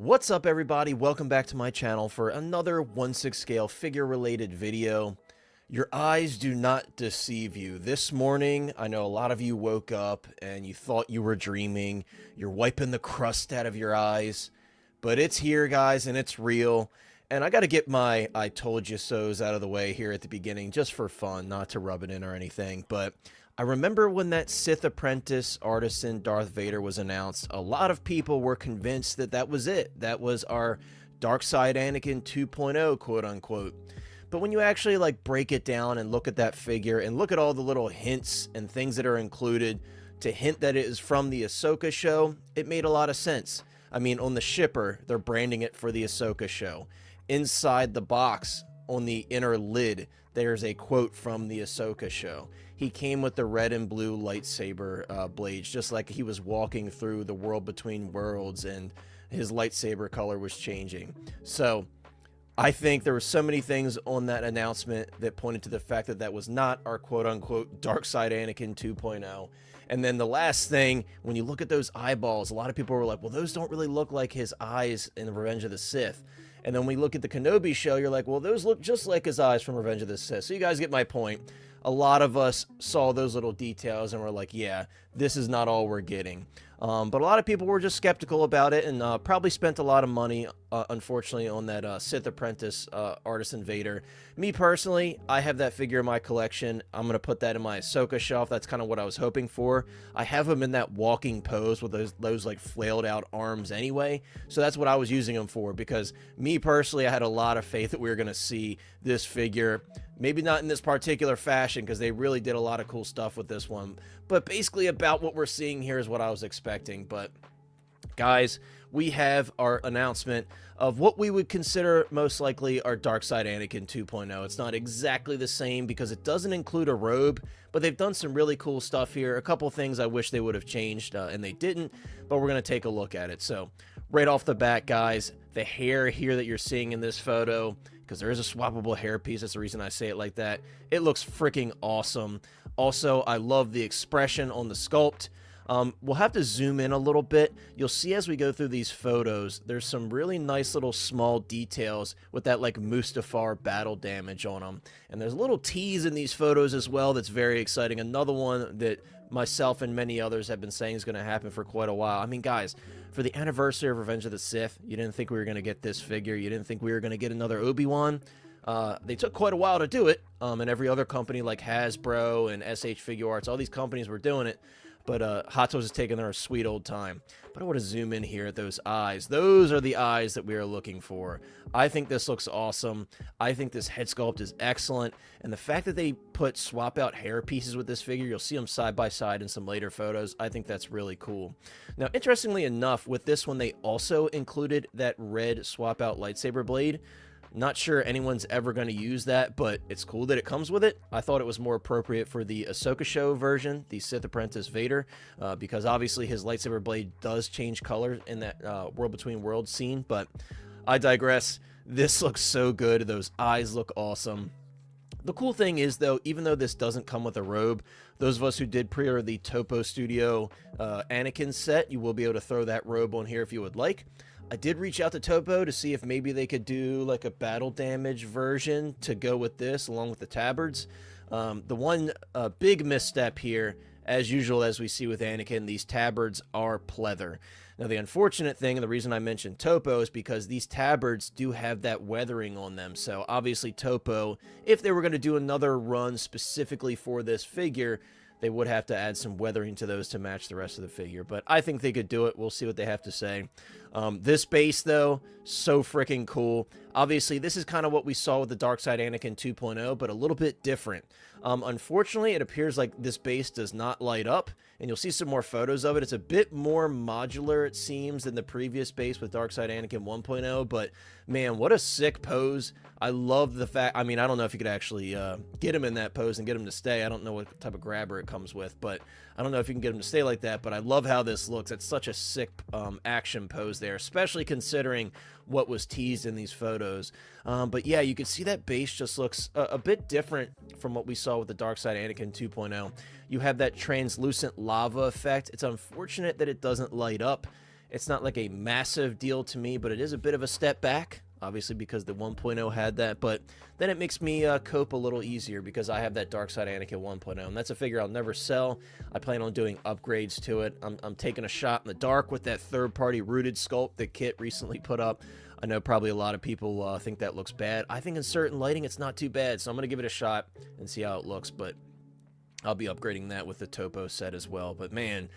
What's up, everybody? Welcome back to my channel for another 1/6 scale figure related video. Your eyes do not deceive you. This morning, I know a lot of you woke up and you thought you were dreaming. You're wiping the crust out of your eyes, but it's here, guys, and it's real. And I got to get my I told you so's out of the way here at the beginning, just for fun, not to rub it in or anything. But I remember when that Sith apprentice Artisan Darth Vader was announced, a lot of people were convinced that that was it. That was our Darkside Anakin 2.0, quote unquote. But when you actually break it down and look at that figure and look at all the little hints and things that are included to hint that it is from the Ahsoka show, it made a lot of sense. I mean, on the shipper, they're branding it for the Ahsoka show. Inside the box, on the inner lid, there's a quote from the Ahsoka show. He came with the red and blue lightsaber blades, just like he was walking through the world between worlds and his lightsaber color was changing. So I think there were so many things on that announcement that pointed to the fact that that was not our quote-unquote Darkside Anakin 2.0. And then the last thing, when you look at those eyeballs, a lot of people were like, well, those don't really look like his eyes in Revenge of the Sith. And then when we look at the Kenobi show, you're like, well, those look just like his eyes from Revenge of the Sith. So you guys get my point. A lot of us saw those little details and were like, yeah, this is not all we're getting. But a lot of people were just skeptical about it and probably spent a lot of money, unfortunately, on that Sith apprentice Artisan Vader. Me personally, I have that figure in my collection. I'm going to put that in my Ahsoka shelf. That's kind of what I was hoping for. I have him in that walking pose with those like flailed out arms anyway. So that's what I was using him for, because me personally, I had a lot of faith that we were going to see this figure. Maybe not in this particular fashion, because they really did a lot of cool stuff with this one. But basically about what we're seeing here is what I was expecting. But guys, we have our announcement of what we would consider most likely our Darkside Anakin 2.0. It's not exactly the same because it doesn't include a robe, but they've done some really cool stuff here. A couple things I wish they would have changed, and they didn't, but we're going to take a look at it. So right off the bat, guys, the hair here that you're seeing in this photo, because there is a swappable hair piece, that's the reason I say it like that, it looks freaking awesome. Also, I love the expression on the sculpt. We'll have to zoom in a little bit. You'll see as we go through these photos, there's some really nice little small details with that like Mustafar battle damage on them. And there's a little tease in these photos as well that's very exciting. Another one that myself and many others have been saying is going to happen for quite a while. I mean, guys, for the anniversary of Revenge of the Sith, you didn't think we were going to get this figure. You didn't think we were going to get another Obi-Wan. They took quite a while to do it, and every other company like Hasbro and SH Figure Arts, all these companies were doing it. But Hot Toys is taking their sweet old time. But I want to zoom in here at those eyes. Those are the eyes that we are looking for. I think this looks awesome. I think this head sculpt is excellent. And the fact that they put swap out hair pieces with this figure, you'll see them side by side in some later photos. I think that's really cool. Now, interestingly enough, with this one, they also included that red swap out lightsaber blade. Not sure anyone's ever going to use that, but it's cool that it comes with it. I thought it was more appropriate for the Ahsoka show version, the Sith apprentice Vader, because obviously his lightsaber blade does change color in that World Between Worlds scene, but I digress. This looks so good. Those eyes look awesome. The cool thing is, though, even though this doesn't come with a robe, those of us who did pre-order the Topo Studio Anakin set, you will be able to throw that robe on here if you would like. I did reach out to Topo to see if maybe they could do like a battle damage version to go with this along with the tabards. The one big misstep here, as usual, as we see with Anakin, these tabards are pleather. Now, the unfortunate thing, and the reason I mentioned Topo, is because these tabards do have that weathering on them. So obviously Topo, if they were going to do another run specifically for this figure, they would have to add some weathering to those to match the rest of the figure. But I think they could do it. We'll see what they have to say. This base, though, so freaking cool. Obviously, this is kind of what we saw with the Darkside Anakin 2.0, but a little bit different. Unfortunately, it appears like this base does not light up, and you'll see some more photos of it. It's a bit more modular, it seems, than the previous base with Darkside Anakin 1.0, but man, what a sick pose. I love the fact, I mean, I don't know if you could actually get him in that pose and get him to stay. I don't know what type of grabber it comes with, but I don't know if you can get him to stay like that, but I love how this looks. It's such a sick action pose there, especially considering what was teased in these photos. But yeah, you can see that base just looks a bit different from what we saw with the Darkside Anakin 2.0. You have that translucent lava effect. It's unfortunate that it doesn't light up. It's not like a massive deal to me, but it is a bit of a step back, obviously because the 1.0 had that, but then it makes me cope a little easier because I have that Darkside Anakin 1.0, and that's a figure I'll never sell. I plan on doing upgrades to it. I'm taking a shot in the dark with that third-party rooted sculpt that Kit recently put up. I know probably a lot of people think that looks bad. I think in certain lighting it's not too bad, so I'm going to give it a shot and see how it looks, but I'll be upgrading that with the Topo set as well. But man,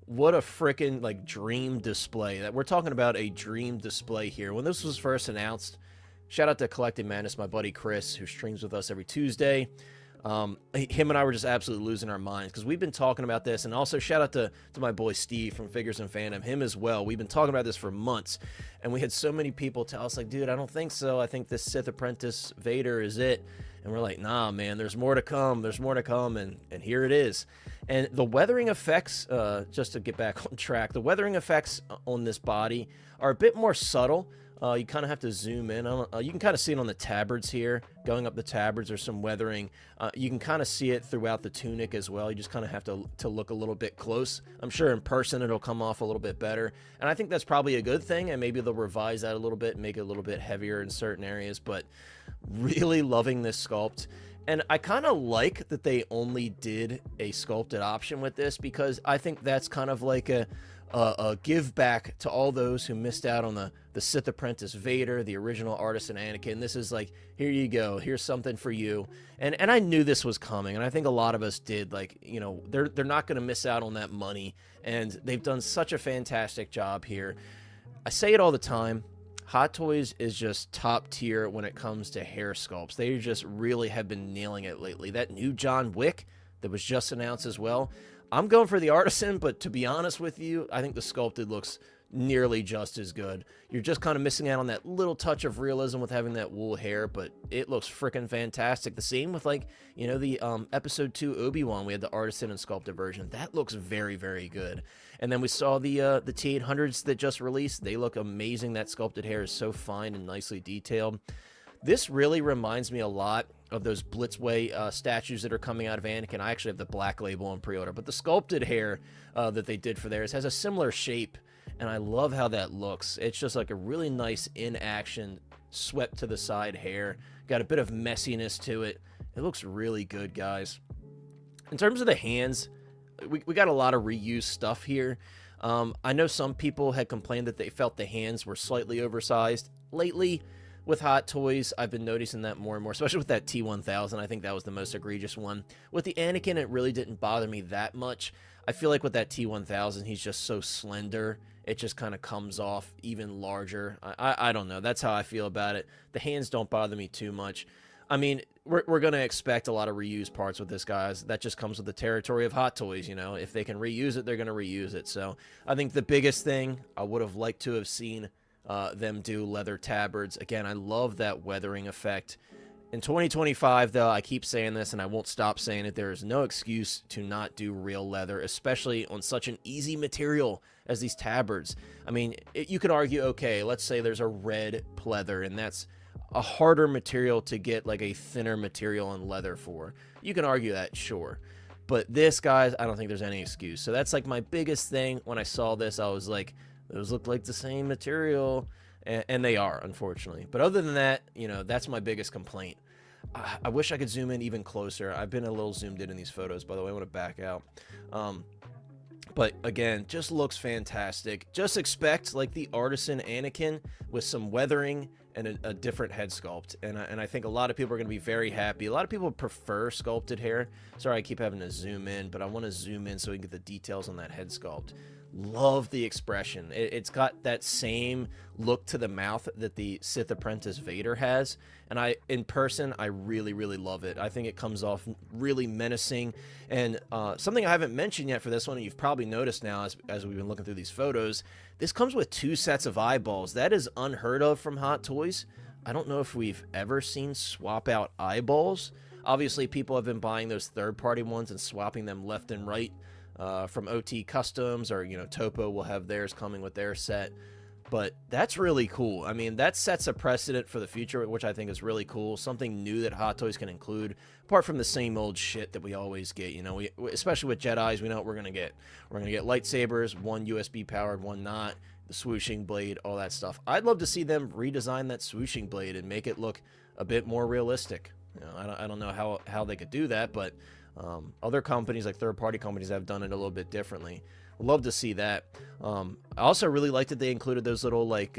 what a freaking like dream display. That we're talking about a dream display here. When this was first announced, shout out to Collecting Madness, my buddy Chris, who streams with us every Tuesday. Him and I were just absolutely losing our minds because we've been talking about this, and also shout out to my boy Steve from Figures and Fandom, him as well. We've been talking about this for months, and we had so many people tell us like, dude, I don't think so. I think this Sith Apprentice Vader is it. And we're like, nah, man, there's more to come. There's more to come, and here it is. And the weathering effects, just to get back on track, the weathering effects on this body are a bit more subtle. You kind of have to zoom in. You can kind of see it on the tabards here. Going up the tabards, there's some weathering. You can kind of see it throughout the tunic as well. You just kind of have to look a little bit close. I'm sure in person it'll come off a little bit better. And I think that's probably a good thing, and maybe they'll revise that a little bit and make it a little bit heavier in certain areas. But really loving this sculpt. And I kind of like that they only did a sculpted option with this, because I think that's kind of like a give back to all those who missed out on the Sith Apprentice Vader, the original Artisan Anakin. This is like, here you go, here's something for you. And I knew this was coming, and I think a lot of us did. Like, you know, they're not going to miss out on that money, and they've done such a fantastic job here. I say it all the time, Hot Toys is just top tier when it comes to hair sculpts. They just really have been nailing it lately. That new John Wick that was just announced as well, I'm going for the Artisan, but to be honest with you, I think the sculpted looks nearly just as good. You're just kind of missing out on that little touch of realism with having that wool hair, but it looks freaking fantastic. The same with, like, you know, the episode 2 Obi-Wan. We had the Artisan and sculpted version. That looks very, very good. And then we saw the T800s that just released. They look amazing. That sculpted hair is so fine and nicely detailed. This really reminds me a lot of those Blitzway statues that are coming out of Anakin. I actually have the black label on pre-order, but the sculpted hair that they did for theirs has a similar shape, and I love how that looks. It's just like a really nice in-action, swept to the side hair. Got a bit of messiness to it. It looks really good, guys. In terms of the hands, we got a lot of reused stuff here. I know some people had complained that they felt the hands were slightly oversized. Lately, with Hot Toys, I've been noticing that more and more, especially with that T1000. I think that was the most egregious one. With the Anakin, it really didn't bother me that much. I feel like with that T1000, he's just so slender, it just kind of comes off even larger. I don't know. That's how I feel about it. The hands don't bother me too much. I mean, we're going to expect a lot of reused parts with this, guys. That just comes with the territory of Hot Toys, you know. If they can reuse it, they're going to reuse it. So I think the biggest thing I would have liked to have seen them do leather tabards. Again, I love that weathering effect. In 2025, though, I keep saying this and I won't stop saying it, there is no excuse to not do real leather, especially on such an easy material as these tabards. I mean, you could argue, okay, let's say there's a red pleather, and that's a harder material to get like a thinner material on leather for. You can argue that, sure. But this, guys, I don't think there's any excuse. So that's like my biggest thing. When I saw this, I was like, those look like the same material, and they are, unfortunately. But other than that, you know, that's my biggest complaint. I wish I could zoom in even closer. I've been a little zoomed in these photos, by the way. I want to back out. But again, just looks fantastic. Just expect like the Artisan Anakin with some weathering and a different head sculpt. And I think a lot of people are going to be very happy. A lot of people prefer sculpted hair. Sorry, I keep having to zoom in, but I want to zoom in so we can get the details on that head sculpt. Love the expression. It's got that same look to the mouth that the Sith Apprentice Vader has, and in person I really love it. I think it comes off really menacing. And something I haven't mentioned yet for this one, and you've probably noticed now as we've been looking through these photos, this comes with 2 sets of eyeballs. That is unheard of from Hot Toys. I don't know if we've ever seen swap out eyeballs. Obviously people have been buying those third-party ones and swapping them left and right. From OT Customs, or, you know, Topo will have theirs coming with their set. But that's really cool. I mean, that sets a precedent for the future, which I think is really cool. Something new that Hot Toys can include, apart from the same old shit that we always get. You know, especially with Jedis, we know what we're going to get. We're going to get lightsabers, one USB powered, one not. the swooshing blade, all that stuff. I'd love to see them redesign that swooshing blade and make it look a bit more realistic. You know, I don't know how they could do that, but other companies, like third-party companies, have done it a little bit differently. Love to see that. I also really liked that they included those little, like,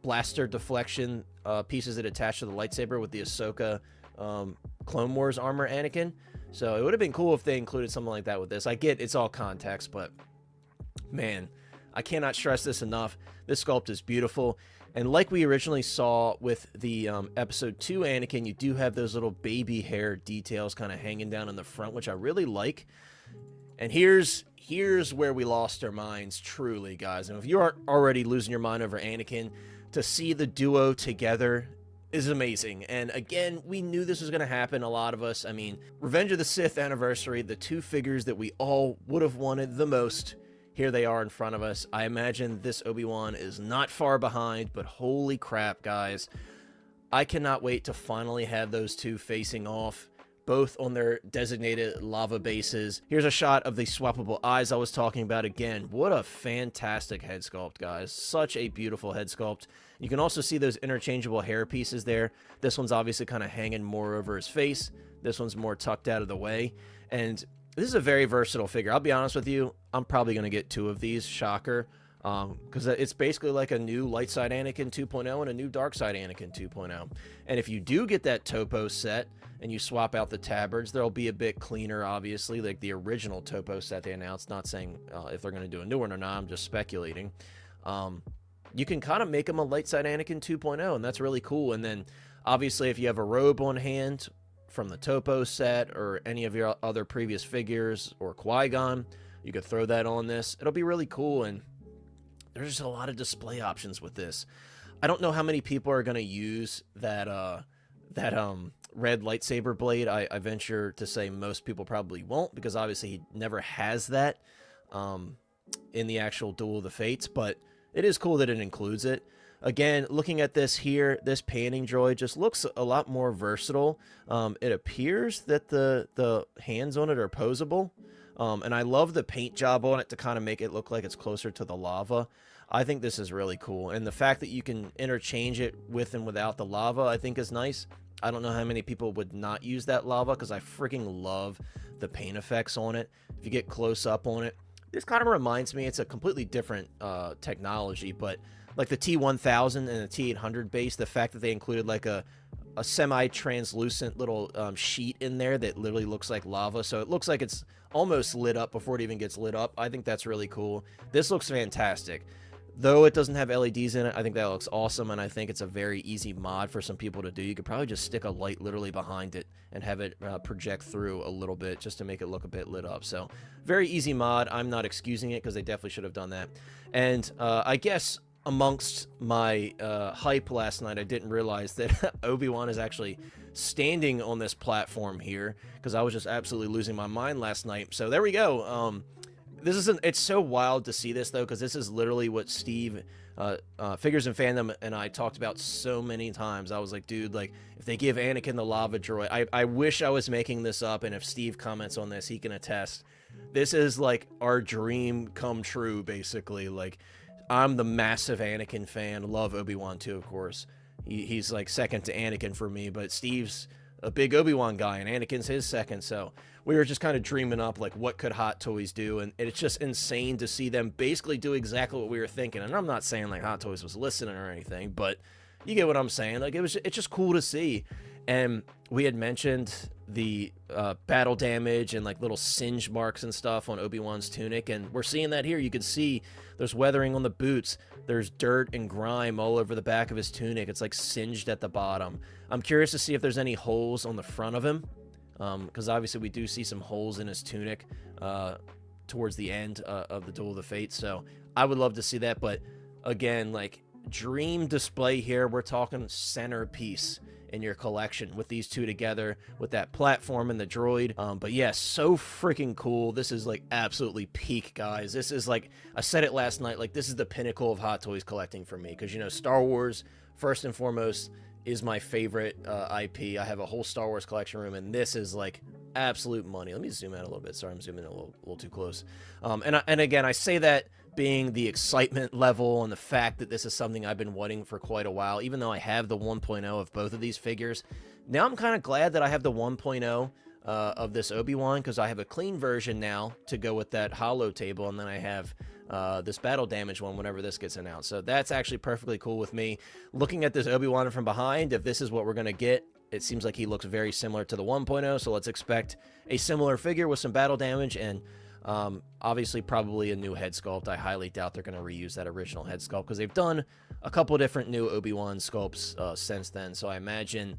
blaster deflection pieces that attach to the lightsaber with the Ahsoka Clone Wars armor Anakin. So it would have been cool if they included something like that with this. I get it's all context, but man, I cannot stress this enough. This sculpt is beautiful. And like we originally saw with the episode 2 Anakin, you do have those little baby hair details kind of hanging down in the front, which I really like. And here's where we lost our minds, truly, guys. And if you aren't already losing your mind over Anakin, to see the duo together is amazing. And again, we knew this was going to happen, a lot of us. I mean, Revenge of the Sith anniversary, the two figures that we all would have wanted the most, here they are in front of us. I imagine this Obi-Wan is not far behind, but holy crap, guys. I cannot wait to finally have those two facing off, both on their designated lava bases. Here's a shot of the swappable eyes I was talking about again. What a fantastic head sculpt, guys. Such a beautiful head sculpt. You can also see those interchangeable hair pieces there. This one's obviously kind of hanging more over his face. This one's more tucked out of the way. And this is a very versatile figure. I'll be honest with you, I'm probably going to get 2 of these, shocker. Because it's basically like a new light side Anakin 2.0 and a new dark side Anakin 2.0. And if you do get that topo set and you swap out the tabards, they'll be a bit cleaner, obviously, like the original topo set they announced. Not saying if they're going to do a new one or not, I'm just speculating. You can kind of make them a light side Anakin 2.0, and that's really cool. And then obviously if you have a robe on hand from the topo set or any of your other previous figures or Qui-Gon, you could throw that on this. It'll be really cool. And there's just a lot of display options with this. I don't know how many people are going to use that red lightsaber blade. I venture to say most people probably won't, because obviously he never has that in the actual Duel of the Fates, but it is cool that it includes it. Again, looking at this here, this panning droid just looks a lot more versatile. It appears that the hands on it are posable. And I love the paint job on it to kind of make it look like it's closer to the lava. I think this is really cool. And the fact that you can interchange it with and without the lava, I think is nice. I don't know how many people would not use that lava, because I freaking love the paint effects on it. If you get close up on it, this kind of reminds me, it's a completely different technology, but like the T1000 and the T800 base, the fact that they included like a semi-translucent little sheet in there that literally looks like lava, so it looks like it's almost lit up before it even gets lit up. I think that's really cool. This looks fantastic. Though it doesn't have LEDs in it, I think that looks awesome, and I think it's a very easy mod for some people to do. You could probably just stick a light literally behind it and have it project through a little bit just to make it look a bit lit up. So very easy mod. I'm not excusing it, because they definitely should have done that. And I guess amongst my hype last night, I didn't realize that Obi-Wan is actually standing on this platform here, because I was just absolutely losing my mind last night. So there we go. It's so wild to see this, though, because this is literally what Steve, Figures and Fandom, and I talked about so many times. I was like, dude, like, if they give Anakin the lava droid, I wish I was making this up, and if Steve comments on this, he can attest. This is, like, our dream come true, basically. Like, I'm the massive Anakin fan. Love Obi-Wan, too, of course. He's, like, second to Anakin for me, but Steve's a big Obi-Wan guy, and Anakin's his second, so we were just kind of dreaming up, like, what could Hot Toys do, and it's just insane to see them basically do exactly what we were thinking. And I'm not saying, like, Hot Toys was listening or anything, but you get what I'm saying. Like, it's just cool to see. And we had mentioned the battle damage and, like, little singe marks and stuff on Obi-Wan's tunic, and we're seeing that here. You can see there's weathering on the boots. There's dirt and grime all over the back of his tunic. It's, like, singed at the bottom. I'm curious to see if there's any holes on the front of him, because obviously we do see some holes in his tunic towards the end of the Duel of the Fates, so I would love to see that. But again, like, dream display here. We're talking centerpiece in your collection with these two together, with that platform and the droid. But yeah, so freaking cool. This is, like, absolutely peak, guys. This is, like, I said it last night, like, this is the pinnacle of Hot Toys collecting for me, because, you know, Star Wars, first and foremost, is my favorite IP. I have a whole Star Wars collection room, and this is, like, absolute money. Let me zoom out a little bit. Sorry, I'm zooming in a little too close. And again, I say that being the excitement level and the fact that this is something I've been wanting for quite a while, even though I have the 1.0 of both of these figures. Now I'm kind of glad that I have the 1.0 of this Obi-Wan, because I have a clean version now to go with that holo table, and then I have this battle damage one whenever this gets announced. So that's actually perfectly cool with me. Looking at this Obi-Wan from behind, if this is what we're going to get, it seems like he looks very similar to the 1.0, so let's expect a similar figure with some battle damage, and obviously probably a new head sculpt. I highly doubt they're going to reuse that original head sculpt, because they've done a couple different new Obi-Wan sculpts since then, so I imagine,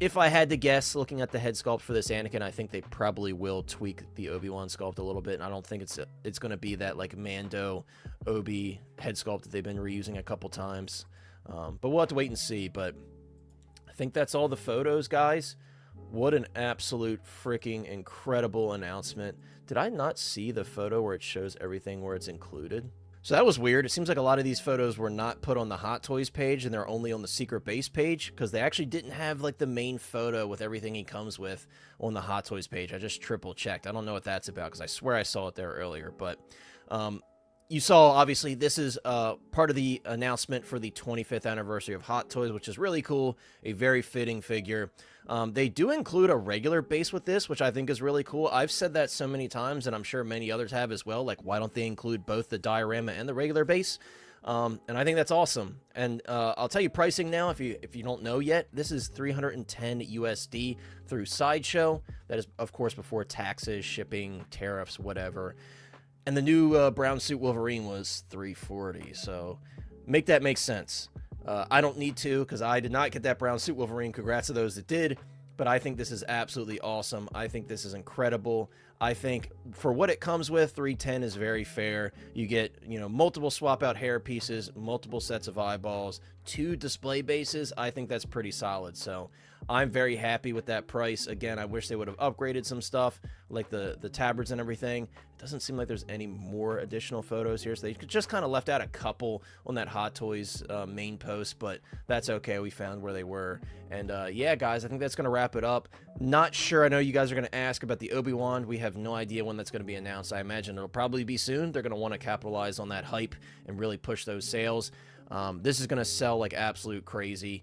if I had to guess, looking at the head sculpt for this Anakin, I think they probably will tweak the Obi-Wan sculpt a little bit, and I don't think it's going to be that, like, Mando Obi head sculpt that they've been reusing a couple times, but we'll have to wait and see. But I think that's all the photos, guys. What an absolute freaking incredible announcement. Did I not see the photo where it shows everything where it's included? So that was weird. It seems like a lot of these photos were not put on the Hot Toys page, and they're only on the secret base page, because they actually didn't have, like, the main photo with everything he comes with on the Hot Toys page. I just triple checked. I don't know what that's about, because I swear I saw it there earlier. But you saw, obviously, this is part of the announcement for the 25th anniversary of Hot Toys, which is really cool. A very fitting figure. They do include a regular base with this, which I think is really cool. I've said that so many times, and I'm sure many others have as well. Like, why don't they include both the diorama and the regular base? And I think that's awesome. And I'll tell you pricing now, if you don't know yet. This is $310 USD through Sideshow. That is, of course, before taxes, shipping, tariffs, whatever. And the new brown suit Wolverine was $340. So make that make sense. I don't need to, because I did not get that brown suit Wolverine. Congrats to those that did. But I think this is absolutely awesome. I think this is incredible. I think for what it comes with, $310 is very fair. You get, multiple swap out hair pieces, multiple sets of eyeballs, 2 display bases. I think that's pretty solid. So I'm very happy with that price. Again, I wish they would have upgraded some stuff, like the tabards and everything. It doesn't seem like there's any more additional photos here, so they just kind of left out a couple on that Hot Toys main post, but that's okay. We found where they were. And yeah, guys, I think that's going to wrap it up. Not sure. I know you guys are going to ask about the Obi-Wan. We have no idea when that's going to be announced. I imagine it'll probably be soon. They're going to want to capitalize on that hype and really push those sales. This is going to sell like absolute crazy.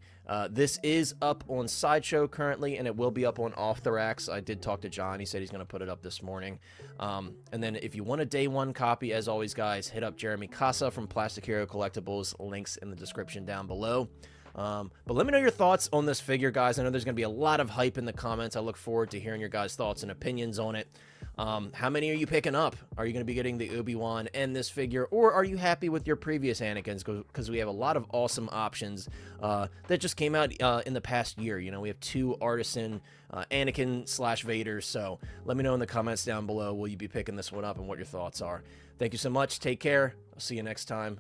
This is up on Sideshow currently, and it will be up on Off the Racks. I did talk to John. He said he's going to put it up this morning. And then if you want a day one copy, as always, guys, hit up Jeremy Casa from Plastic Hero Collectibles. Links in the description down below. But let me know your thoughts on this figure, guys. I know there's going to be a lot of hype in the comments. I look forward to hearing your guys' thoughts and opinions on it. How many are you picking up? Are you going to be getting the Obi-Wan and this figure, or are you happy with your previous Anakins? Because we have a lot of awesome options that just came out in the past year. We have 2 Artisan Anakin / Vader. So let me know in the comments down below. Will you be picking this one up and what your thoughts are? Thank you so much. Take care. I'll see you next time.